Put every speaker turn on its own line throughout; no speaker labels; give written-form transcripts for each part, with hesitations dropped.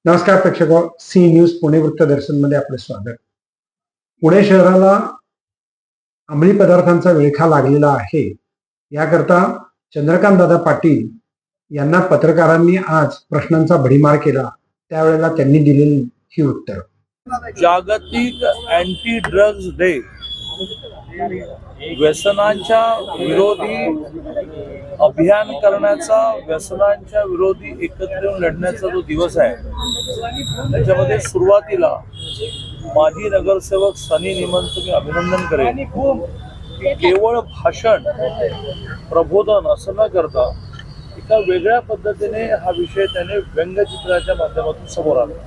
नमस्कार प्रेक्षक, C news Pune वृत्तदर्शन मध्ये आपले स्वागत। पुणे शहराला अंमली पदार्थांचा विळखा लागलेला आहे, याकरता चंद्रकांत दादा पाटील यांना पत्रकारांनी आज प्रश्नांचा भडीमार केला। त्यावेळेला त्यांनी दिलेली ही उत्तर।
जागतिक अँटी ड्रग्ज डे, व्यसनांच्या विरोधी अभियान करण्याचा, व्यसनांच्या विरोधी एकत्र येऊन लढण्याचा जो दिवस आहे, त्याच्यामध्ये सुरुवातीला माजी नगरसेवक सनी निमनचं मी अभिनंदन करेन की केवळ भाषण प्रबोधन असं न करता एका वेगळ्या पद्धतीने हा विषय त्याने व्यंगचित्राच्या माध्यमातून समोर आला।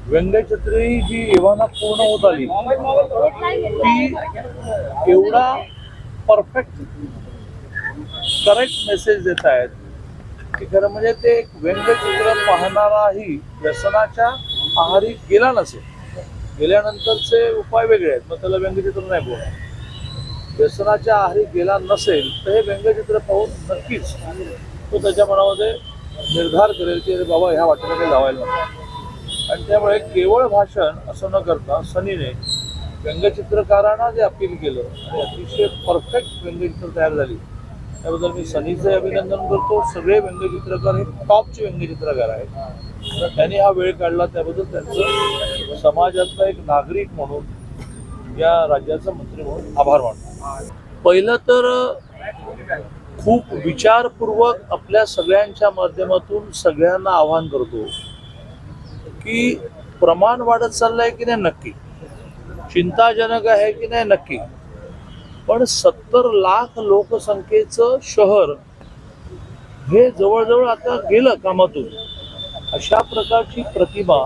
व्यंगचित्री जी एव्हाना पूर्ण होत आली ती एवढा परफेक्ट करेक्ट मेसेज देत आहेत की खरं म्हणजे ते एक व्यंगचित्र पाहणाराही व्यसनाच्या आहारी गेला नसेल, गेल्यानंतरचे उपाय वेगळे आहेत, मग त्याला व्यंगचित्र नाही बोलणार। व्यसनाच्या आहारी गेला नसेल तर हे व्यंगचित्र पाहून नक्कीच तो त्याच्या मनामध्ये निर्धार करेल की अरे बाबा ह्या वाटेला काही लावायला नको। आणि त्यामुळे केवळ भाषण असं न करता सनीने व्यंगचित्रकारांना जे अपील केलं आणि अतिशय परफेक्ट व्यंगचित्र तयार झाली, त्याबद्दल मी सनीचे अभिनंदन करतो। सगळे व्यंगचित्रकार हे टॉपचे व्यंगचित्रकार आहेत, त्यांनी हा वेळ काढला त्याबद्दल त्यांचं समाजातला एक नागरिक म्हणून, या राज्याचा मंत्री म्हणून आभार मानतो। पहिलं तर खूप विचारपूर्वक आपल्या सगळ्यांच्या माध्यमातून सगळ्यांना आवाहन करतो की प्रमाण वाढत चाललंय की नाही नक्की, चिंताजनक आहे की नाही नक्की, पण 70 लाख लोकसंख्येचं शहर हे जवळजवळ आता गेलं कामातून। अशा प्रकारची प्रतिमा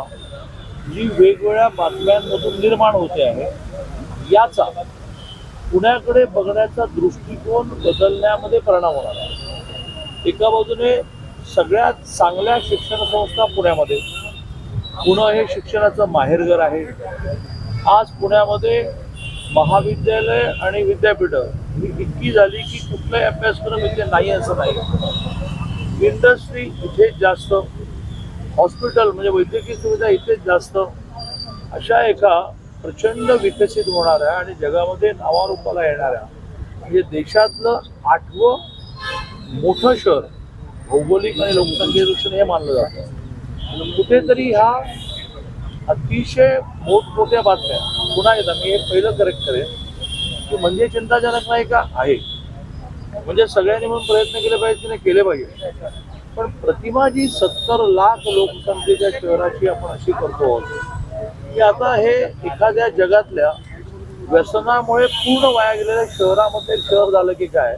जी वेगवेगळ्या बातम्यांमधून निर्माण होते आहे, याचा पुण्याकडे बघण्याचा दृष्टिकोन बदलण्यामध्ये परिणाम होणार आहे। एका बाजूने सगळ्यात चांगल्या शिक्षण संस्था पुण्यामध्ये, पुणे हे शिक्षणाचं माहेरघर आहे। आज पुण्यामध्ये महाविद्यालय आणि विद्यापीठं ही इतकी झाली की कुठलाही अभ्यासक्रम इथे नाही असं नाही। इंडस्ट्री इथेच जास्त, हॉस्पिटल म्हणजे वैद्यकीय सुविधा इथेच जास्त। अशा एका प्रचंड विकसित होणाऱ्या आणि जगामध्ये नावारूपाला येणाऱ्या म्हणजे देशातलं 8वं मोठं शहर भौगोलिक आणि लोकसंख्येदृष्टीने हे मानलं जातं। कुठेतरी ह्या अतिशय मोठमोठ्या बातम्या, पुन्हा एकदा मी हे पहिलं करेक्ट करेन की म्हणजे चिंताजनक नाही का, आहे, म्हणजे सगळ्यांनी म्हणून प्रयत्न केले पाहिजे की नाही, केले पाहिजे, पण प्रतिमा जी 70 लाख लोकसंख्येच्या शहराची आपण अशी करतो की आता हे एखाद्या जगातल्या व्यसनामुळे पूर्ण वाया गेलेल्या शहरामध्ये शहर झालं की काय,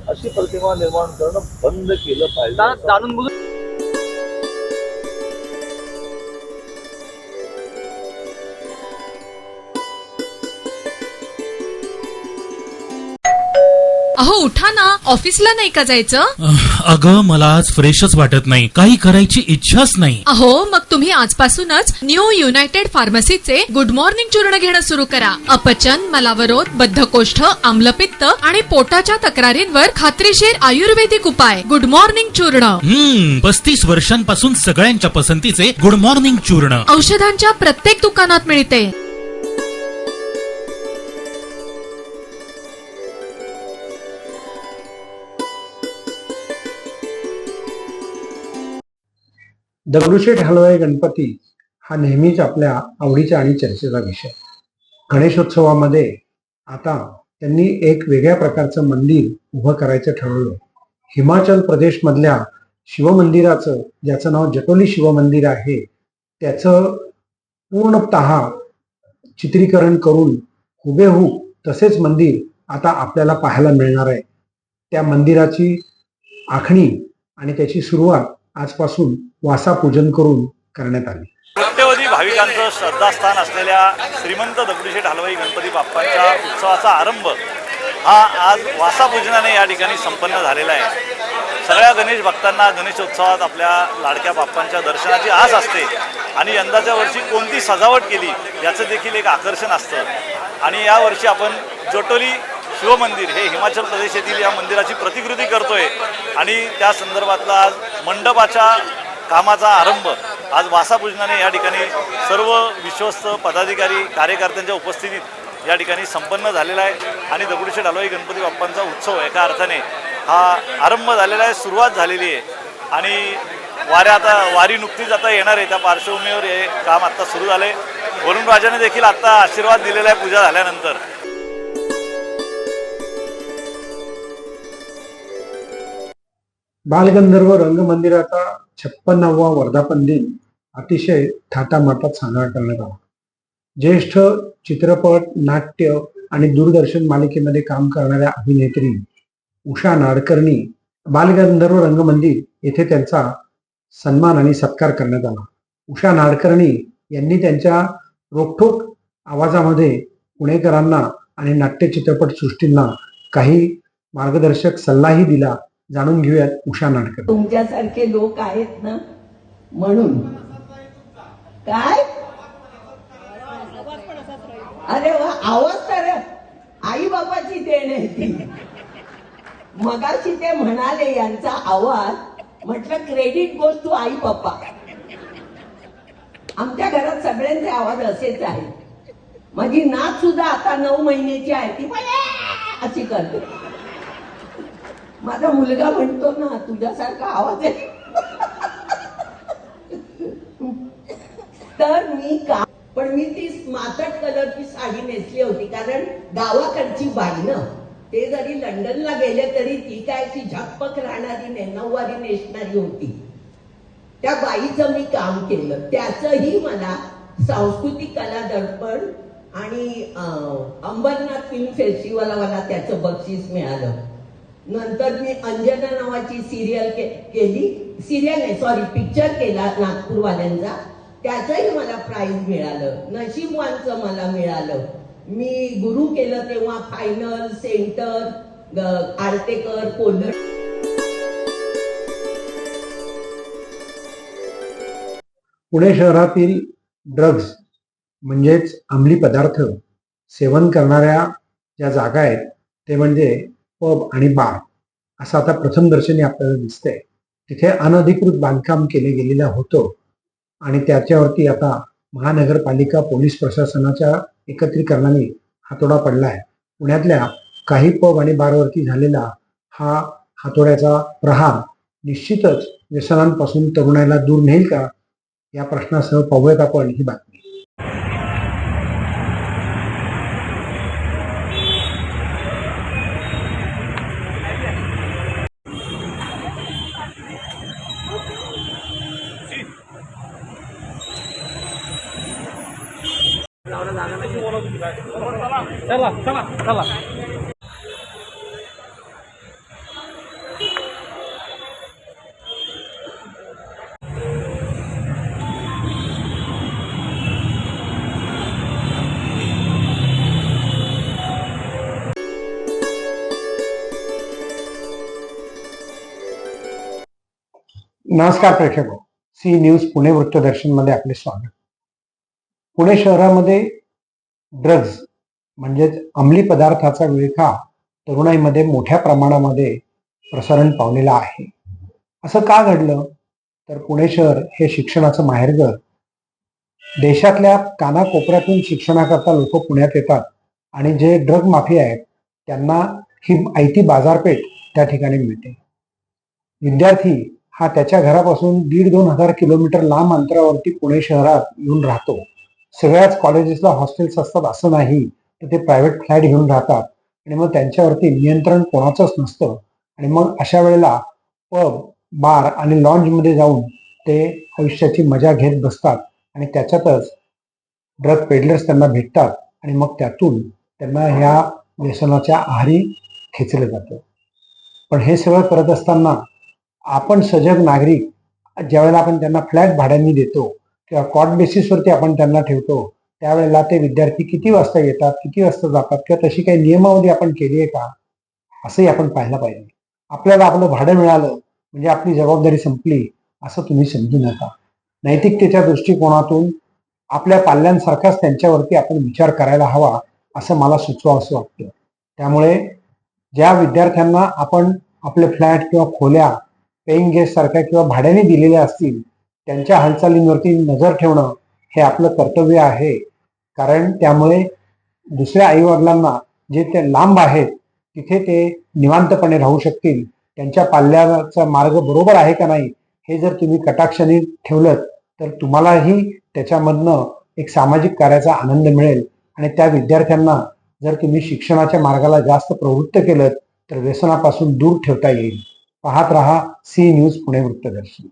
अशी प्रतिमा निर्माण करणं बंद केलं पाहिजे। जाणून बुजून
अहो उठा ना, ऑफिसला नाही का जायचं?
अगं मला आज फ्रेशच वाटत नाही, काही करायची इच्छाच नाही।
अहो मग तुम्ही आजपासूनच न्यू युनायटेड फार्मसीचे गुड मॉर्निंग चूर्ण घेणं सुरू करा। अपचन, मलावरोध, बद्धकोष्ठ, आम्लपित्त आणि पोटाच्या तक्रारींवर खात्रीशीर आयुर्वेदिक उपाय गुड मॉर्निंग चूर्ण।
35 वर्षांपासून सगळ्यांच्या पसंतीचे गुड मॉर्निंग चूर्ण
औषधांच्या प्रत्येक दुकानात मिळते।
दगडूशेठ हलवाई गणपती हा नेहमीच आपल्या आवडीचा आणि चर्चेचा विषय। गणेशोत्सवामध्ये आता त्यांनी एक वेगळ्या प्रकारचं मंदिर उभं करायचं ठरवलं। हिमाचल प्रदेश मधल्या शिवमंदिराचं, ज्याचं नाव जटोली शिवमंदिर आहे, त्याचं पूर्णतः चित्रीकरण करून हुबेहूब तसेच मंदिर आता आपल्याला पाहायला मिळणार आहे। त्या मंदिराची आखणी आणि त्याची सुरुवात आजपासून वासा पूजन करून करण्यात आली।
कोट्यवधी भाविकांचं श्रद्धास्थान असलेल्या श्रीमंत दगडूशेठ हलवाई गणपती बाप्पांच्या उत्सवाचा आरंभ हा आज वासा पूजनाने या ठिकाणी संपन्न झालेला आहे। सगळ्या गणेश भक्तांना गणेशोत्सवात आपल्या लाडक्या बाप्पांच्या दर्शनाची आस असते आणि यंदाच्या वर्षी कोणती सजावट केली याचं देखील एक आकर्षण असतं। आणि यावर्षी आपण जटोली शिवमंदिर हे हिमाचल प्रदेश येथील या मंदिराची प्रतिकृती करतोय आणि त्या संदर्भातला आज मंडपाच्या कामाचा आरंभ आज वासापूजनाने या ठिकाणी सर्व विश्वस्त पदाधिकारी कार्यकर्त्यांच्या उपस्थितीत या ठिकाणी संपन्न झालेला आहे आणि दगडूशेठ हलवाई गणपती बाप्पांचा उत्सव एका अर्थाने हा आरंभ झालेला आहे, सुरुवात झालेली आहे आणि वारी नुकतीच आता येणार आहे. त्या पार्श्वभूमीवर हे काम आता सुरू झाले. वरुण राजाने देखील आता आशीर्वाद दिलेला आहे पूजा झाल्यानंतर.
बालगंधर्व रंगमंदिराचा 56वा वर्धापन दिन अतिशय थाटामाटात साजरा करण्यात आला. ज्येष्ठ चित्रपट, नाट्य आणि दूरदर्शन मालिकेमध्ये काम करणाऱ्या अभिनेत्री उषा नाडकर्णी बालगंधर्व रंगमंदिर येथे त्यांचा सन्मान आणि सत्कार करण्यात आला. उषा नाडकर्णी यांनी त्यांच्या रोखठोक आवाजामध्ये पुणेकरांना आणि नाट्य चित्रपट सृष्टींना काही मार्गदर्शक सल्लाही दिला. जाणून घेऊयात उषा नाडकर्णी.
तुमच्यासारखे लोक आहेत ना म्हणून. काय अरे वा, आवाज तर आई बाबाची देण आहे ती. मगाशी ते म्हणाले यांचा आवाज, म्हटलं क्रेडिट गोज टू आई पप्पा. आमच्या घरात सगळ्यांचे आवाज असेच आहेत. माझी नात सुद्धा आता 9 महिन्याची आहे, ती पण अशी करते. माझा मुलगा म्हणतो ना तुझ्यासारखा आवाज आहे. तर पण मी ती मातट कलरची साडी नेसली होती, कारण गावाकडची बाई ना. ते जरी लंडनला गेले तरी ती काय अशी झकपक राहणारी नऊवारी नेसणारी होती. त्या बाईचं मी काम केलं. त्याचंही मला सांस्कृतिक कला दर्पण आणि अंबरनाथ फिल्म फेस्टिवलला मला त्याचं बक्षीस मिळालं. नंतर मी अंजना नावाची सिरियल केली. सिरियल नाही, सॉरी, पिक्चर केला नागपूरवाल्यांचा. त्याचंही मला प्राइज मिळालं. नशीबवानचं मला मिळालं. मी गुरु केलं तेव्हा फायनल, सेंटर, आडतेकर, कोल्हड.
पुणे शहरातील ड्रग्ज म्हणजेच अंमली पदार्थ सेवन करणाऱ्या ज्या जागा आहेत ते म्हणजे पब आणि बार असं आता प्रथमदर्शनी आपल्याला दिसतंय. तिथे अनधिकृत बांधकाम केले गेलेलं होतं आणि त्याच्यावरती आता महानगरपालिका पोलीस प्रशासनाच्या एकत्रीकरणाने हातोडा पडला आहे. पुण्यातल्या काही पब आणि बारवरती झालेला हा हातोड्याचा प्रहार निश्चितच व्यसनांपासून तरुणाईला दूर नेईल का, या प्रश्नासह पाहूयात आपण ही बातमी. नमस्कार प्रेक्षक, सी न्यूज पुणे वृत्तदर्शन मध्ये आपले स्वागत. पुणे शहरामध्ये ड्रग्ज म्हणजेच अंमली पदार्थाचा विळखा तरुणाईमध्ये मोठ्या प्रमाणामध्ये प्रसारण पावलेला आहे. असं का घडलं तर पुणे शहर हे शिक्षणाचं माहेरघर. देशातल्या कानाकोपऱ्यातून शिक्षणाकरता लोक पुण्यात येतात आणि जे ड्रग माफिया आहेत त्यांना ही आयती बाजारपेठ त्या ठिकाणी मिळते. विद्यार्थी हा त्याच्या घरापासून 1,500-2,000 हजार किलोमीटर लांब अंतरावरती पुणे शहरात येऊन राहतो. सगळ्याच कॉलेजेसला हॉस्टेल्स असतात असं नाही, तर ते प्रायव्हेट फ्लॅट घेऊन राहतात आणि मग त्यांच्यावरती नियंत्रण कोणाचंच नसतं. आणि मग अशा वेळेला पब, बार आणि लॉन्जमध्ये जाऊन ते आयुष्याची मजा घेत बसतात आणि त्याच्यातच ड्रग पेडलर्स त्यांना भेटतात आणि मग त्यातून त्यांना ह्या व्यसनाच्या आहारी खेचलं जातं. पण हे सगळं करत असताना आपण सजग नागरिक ज्यावेळेला आपण त्यांना फ्लॅट भाड्याने देतो किंवा कॉट बेसिसवरती आपण त्यांना ठेवतो, त्यावेळेला ते विद्यार्थी किती वाजता येतात, किती वाजता जातात किंवा तशी काही नियमावली आपण केली आहे का, असंही आपण पाहायला पाहिजे. आपल्याला आपलं भाडं मिळालं म्हणजे आपली जबाबदारी संपली असं तुम्ही समजू नका. नैतिकतेच्या दृष्टिकोनातून आपल्या पाल्यांसारखाच त्यांच्यावरती आपण विचार करायला हवा असं मला सुचवावंसं वाटतं. त्यामुळे ज्या विद्यार्थ्यांना आपण आपले फ्लॅट किंवा खोल्या पेईंग गेस्ट सारख्या किंवा भाड्याने दिलेल्या असतील त्यांच्या हालचालींवरती नजर ठेवणं हे आपलं कर्तव्य आहे. कारण त्यामुळे दुसऱ्या आईवडिलांना जे ते लांब आहेत तिथे ते निवांतपणे राहू शकतील. त्यांच्या पाल्याचा मार्ग बरोबर आहे का नाही हे जर तुम्ही कटाक्षाने ठेवलं तर तुम्हालाही त्याच्यामधनं एक सामाजिक कार्याचा आनंद मिळेल. आणि त्या विद्यार्थ्यांना जर तुम्ही शिक्षणाच्या मार्गाला जास्त प्रवृत्त केलं तर व्यसनापासून दूर ठेवता येईल. पाहत रहा सी न्यूज पुणे वृत्तदर्शी.